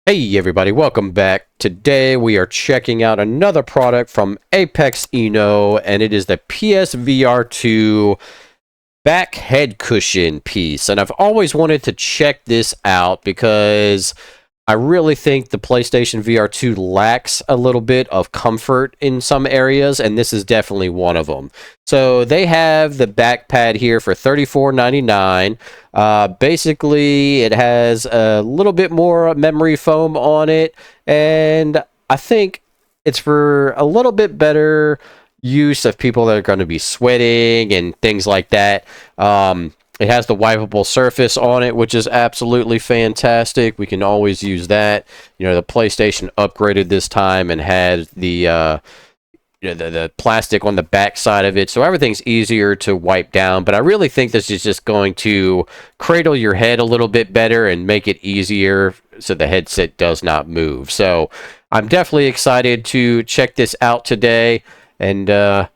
Hey everybody, welcome back. Today we are checking out another product from Apexinno, and it is the PSVR2 back head cushion piece. And I've always wanted to check this out because I really think the PlayStation VR2 lacks a little bit of comfort in some areas, and this is definitely one of them. So they have the back pad here for $34.99. Basically, it has a little bit more memory foam on it, and I think it's for a little bit better use of people that are going to be sweating and things like that. It has the wipeable surface on it, which is absolutely fantastic. We can always use that. You know, the PlayStation upgraded this time and had the the plastic on the back side of it, so everything's easier to wipe down. But I really think this is just going to cradle your head a little bit better and make it easier so the headset does not move. So I'm definitely excited to check this out today, and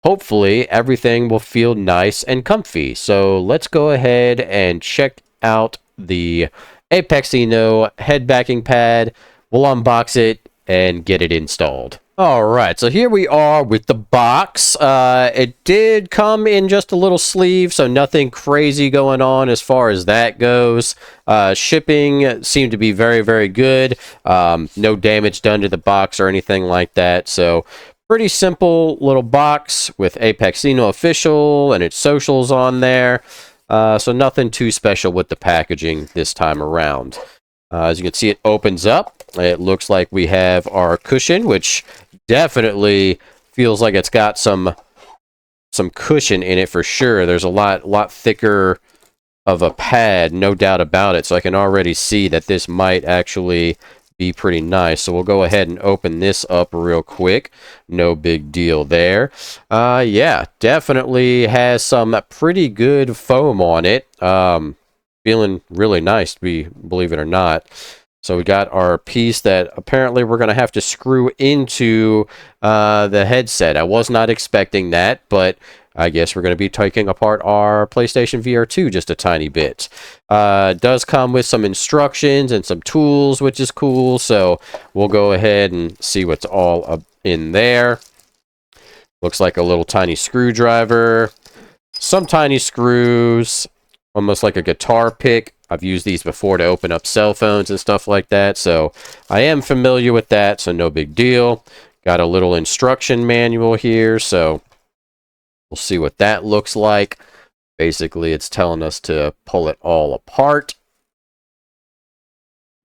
hopefully everything will feel nice and comfy. So let's go ahead and check out the Apexinno head backing pad. We'll unbox it and get it installed. Alright, so here we are with the box. It did come in just a little sleeve, so nothing crazy going on as far as that goes. Shipping seemed to be very, very good. No damage done to the box or anything like that, so pretty simple little box with Apexinno official and its socials on there. So nothing too special with the packaging this time around. As you can see, it opens up. It looks like we have our cushion, which definitely feels like it's got some cushion in it for sure. There's a lot thicker of a pad, no doubt about it. So I can already see that this might actually be pretty nice. So we'll go ahead and open this up real quick. No big deal there. Yeah, definitely has some pretty good foam on it. Feeling really nice, believe it or not. So we got our piece that apparently we're going to have to screw into the headset. I was not expecting that, but I guess we're going to be taking apart our PlayStation VR2 just a tiny bit. It does come with some instructions and some tools, which is cool. So we'll go ahead and see what's all up in there. Looks like a little tiny screwdriver, some tiny screws, almost like a guitar pick. I've used these before to open up cell phones and stuff like that, so I am familiar with that, so no big deal. Got a little instruction manual here, so we'll see what that looks like. Basically, it's telling us to pull it all apart.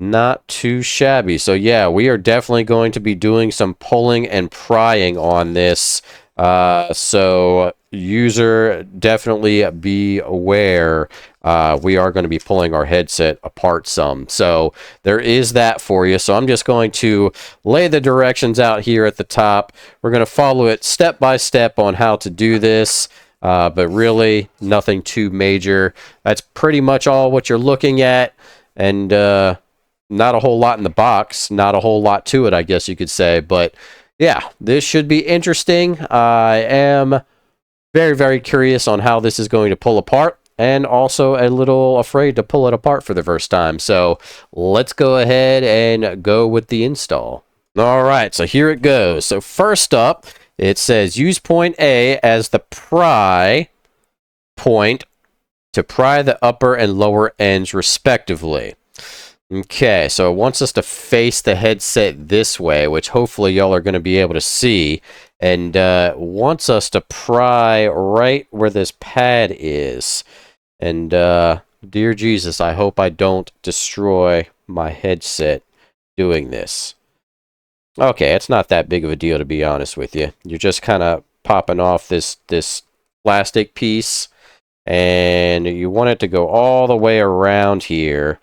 Not too shabby. So yeah, we are definitely going to be doing some pulling and prying on this. So user, definitely be aware. We are going to be pulling our headset apart some. So there is that for you. So I'm just going to lay the directions out here at the top. We're going to follow it step by step on how to do this. But really nothing too major. That's pretty much all what you're looking at. And not a whole lot in the box. Not a whole lot to it, I guess you could say. But yeah, this should be interesting. I am very, very curious on how this is going to pull apart, and also a little afraid to pull it apart for the first time. So let's go ahead and go with the install. All right, so here it goes. So first up, it says use point A as the pry point to pry the upper and lower ends respectively. Okay, so it wants us to face the headset this way, which hopefully y'all are going to be able to see, and wants us to pry right where this pad is. And dear Jesus, I hope I don't destroy my headset doing this. Okay, it's not that big of a deal, to be honest with you. You're just kind of popping off this plastic piece, and you want it to go all the way around here.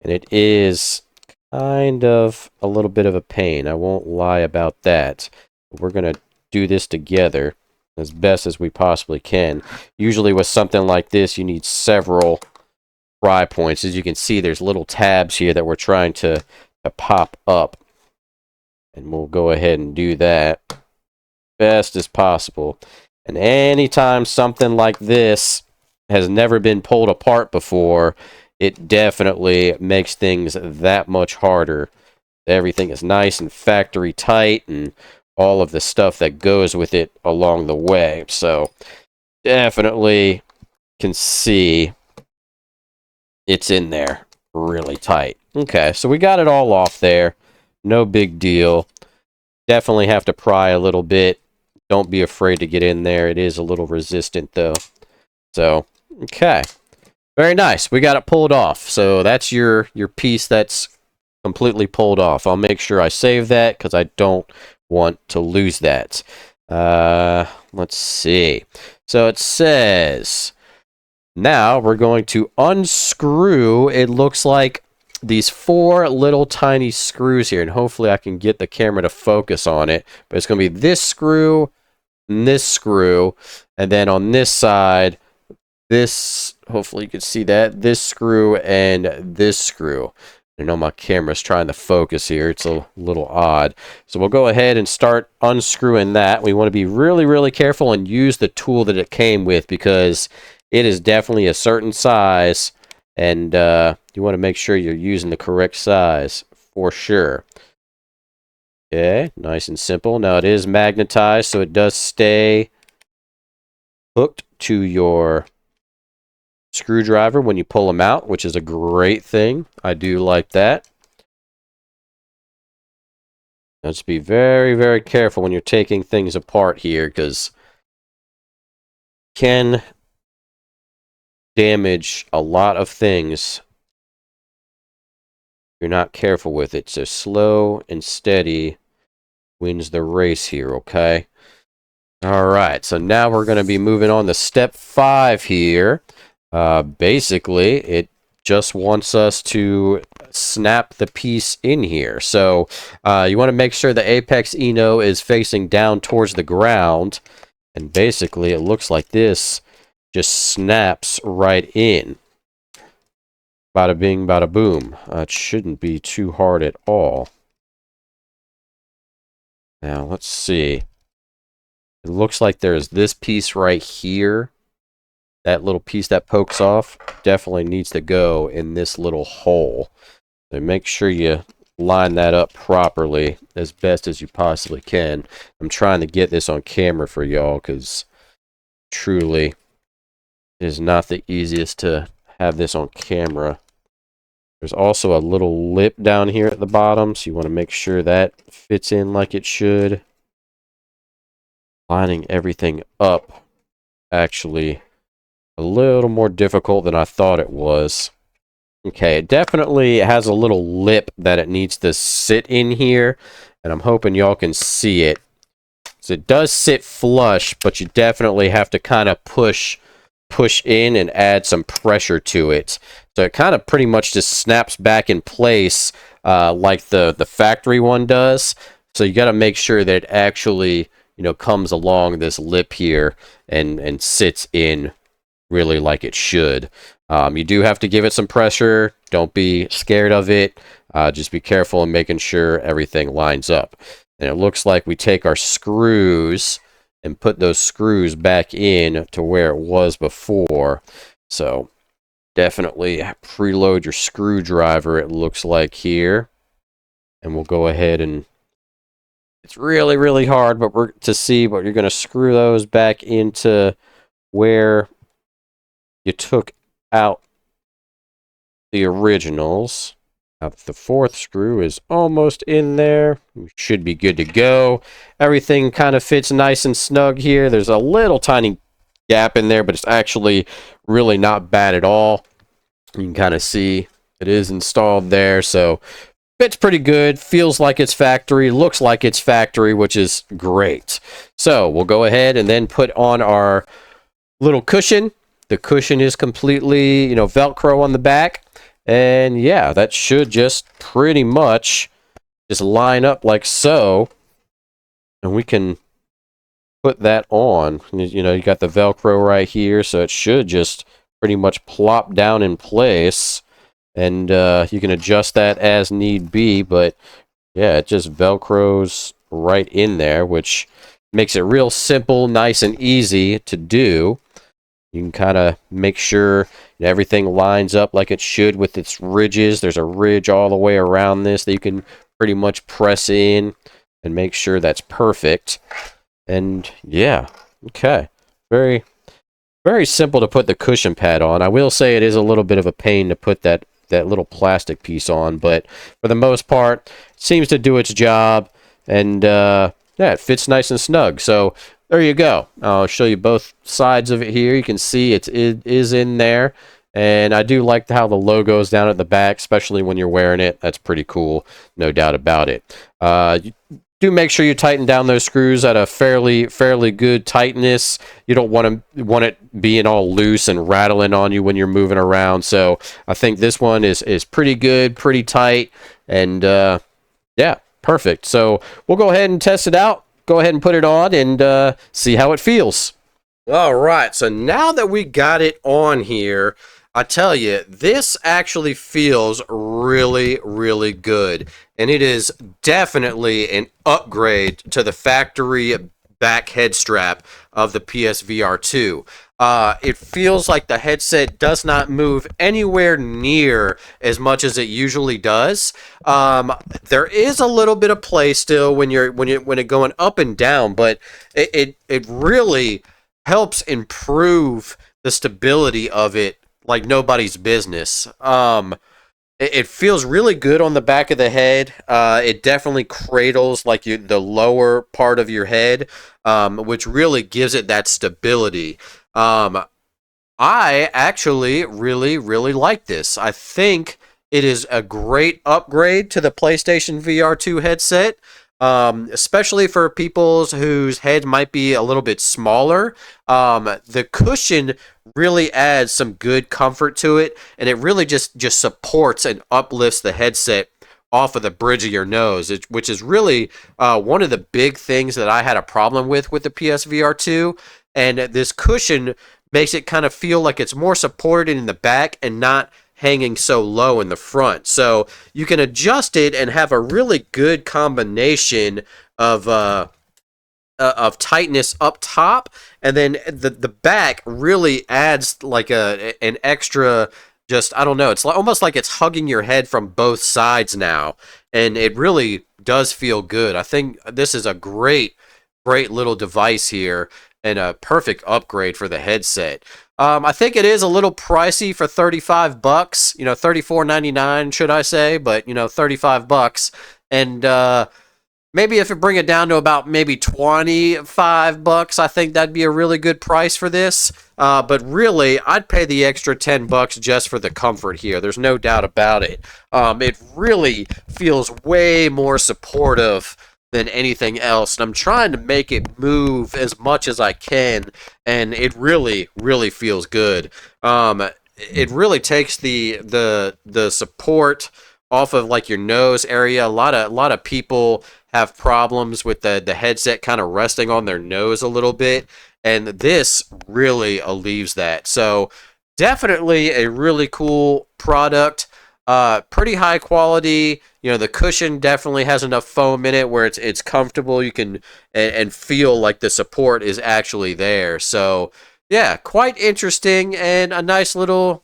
And it is kind of a little bit of a pain. I won't lie about that. We're going to do this together as best as we possibly can. Usually with something like this, you need several pry points. As you can see, there's little tabs here that we're trying to pop up. And we'll go ahead and do that best as possible. And anytime something like this has never been pulled apart before, it definitely makes things that much harder. Everything is nice and factory tight and all of the stuff that goes with it along the way. So definitely can see it's in there really tight. Okay, so we got it all off there. No big deal. Definitely have to pry a little bit. Don't be afraid to get in there. It is a little resistant though. So, okay. Very nice. We got it pulled off. So that's your piece that's completely pulled off. I'll make sure I save that because I don't want to lose that. Let's see. So it says, now we're going to unscrew, it looks like, these 4 little tiny screws here. And hopefully I can get the camera to focus on it. But it's going to be this screw, and this screw, and then on this side, this, hopefully you can see that, this screw and this screw. I know my camera's trying to focus here. It's a little odd. So we'll go ahead and start unscrewing that. We want to be really, really careful and use the tool that it came with because it is definitely a certain size. And you want to make sure you're using the correct size for sure. Okay, nice and simple. Now it is magnetized, so it does stay hooked to your screwdriver when you pull them out, which is a great thing. I do like that. Let's be very, very careful when you're taking things apart here, because it can damage a lot of things if you're not careful with it. So slow and steady wins the race here, okay? Alright, so now we're going to be moving on to step 5 here. Basically, it just wants us to snap the piece in here. So you want to make sure the Apexinno is facing down towards the ground. And basically, it looks like this just snaps right in. Bada bing, bada boom. It shouldn't be too hard at all. Now, let's see. It looks like there's this piece right here. That little piece that pokes off definitely needs to go in this little hole. So make sure you line that up properly as best as you possibly can. I'm trying to get this on camera for y'all because truly it is not the easiest to have this on camera. There's also a little lip down here at the bottom, so you want to make sure that fits in like it should. Lining everything up actually a little more difficult than I thought it was. Okay, it definitely has a little lip that it needs to sit in here, and I'm hoping y'all can see it. So it does sit flush, but you definitely have to kind of push in and add some pressure to it. So it kind of pretty much just snaps back in place like the factory one does. So you got to make sure that it actually, you know, comes along this lip here and sits in really like it should. You do have to give it some pressure. Don't be scared of it. Just be careful in making sure everything lines up. And it looks like we take our screws and put those screws back in to where it was before. So definitely preload your screwdriver, it looks like here. And we'll go ahead and it's really, really hard, but we're to see, but you're going to screw those back into where you took out the originals. Now the 4th screw is almost in there. We should be good to go. Everything kind of fits nice and snug here. There's a little tiny gap in there, but it's actually really not bad at all. You can kind of see it is installed there, so fits pretty good. Feels like it's factory. Looks like it's factory, which is great. So we'll go ahead and then put on our little cushion. The cushion is completely, you know, Velcro on the back. And yeah, that should just pretty much just line up like so. And we can put that on. You know, you got the Velcro right here, so it should just pretty much plop down in place. And you can adjust that as need be, but yeah, it just Velcros right in there, which makes it real simple, nice and easy to do. You can kind of make sure everything lines up like it should with its ridges. There's a ridge all the way around this that you can pretty much press in and make sure that's perfect. And yeah, okay. Very, very simple to put the cushion pad on. I will say it is a little bit of a pain to put that little plastic piece on, but for the most part, it seems to do its job. And yeah, it fits nice and snug. So there you go. I'll show you both sides of it here. You can see it is in there. And I do like how the logo is down at the back, especially when you're wearing it. That's pretty cool, no doubt about it. Do make sure you tighten down those screws at a fairly good tightness. You don't want it being all loose and rattling on you when you're moving around. So I think this one is pretty good, pretty tight, and yeah, perfect. So we'll go ahead and test it out. Go ahead and put it on and see how it feels. All right, so now that we got it on here, I tell you, this actually feels really, really good. And it is definitely an upgrade to the factory back head strap of the PSVR2. It feels like the headset does not move anywhere near as much as it usually does. There is a little bit of play still when it going up and down, but it really helps improve the stability of it like nobody's business. It feels really good on the back of the head. It definitely cradles like the lower part of your head, which really gives it that stability. I actually really, really like this. I think it is a great upgrade to the PlayStation VR2 headset. Especially for people whose head might be a little bit smaller. The cushion really adds some good comfort to it, and it really just supports and uplifts the headset off of the bridge of your nose, which is really one of the big things that I had a problem with the PSVR2, and this cushion makes it kind of feel like it's more supported in the back and not hanging so low in the front. So you can adjust it and have a really good combination of tightness up top, and then the back really adds like an extra, just, I don't know, it's almost like it's hugging your head from both sides now, and it really does feel good. I think this is a great little device here and a perfect upgrade for the headset. I think it is a little pricey for $35, $34.99 should I say, but $35, and maybe if it bring it down to about maybe $25, I think that'd be a really good price for this. But really, I'd pay the extra $10 just for the comfort here. There's no doubt about it. It really feels way more supportive than anything else, and I'm trying to make it move as much as I can, and it really feels good. It really takes the support off of like your nose area. A lot of people have problems with the headset kind of resting on their nose a little bit, and this really relieves that. So definitely a really cool product. Pretty high quality. The cushion definitely has enough foam in it where it's comfortable. You can and feel like the support is actually there. So yeah, quite interesting and a nice little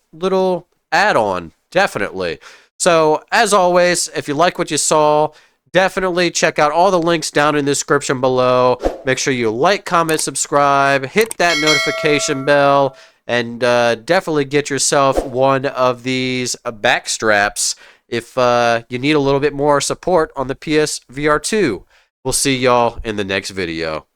add-on, definitely. So as always, if you like what you saw, definitely check out all the links down in the description below. Make sure you like, comment, subscribe, hit that notification bell, and definitely get yourself one of these back straps if you need a little bit more support on the PSVR2. We'll see y'all in the next video.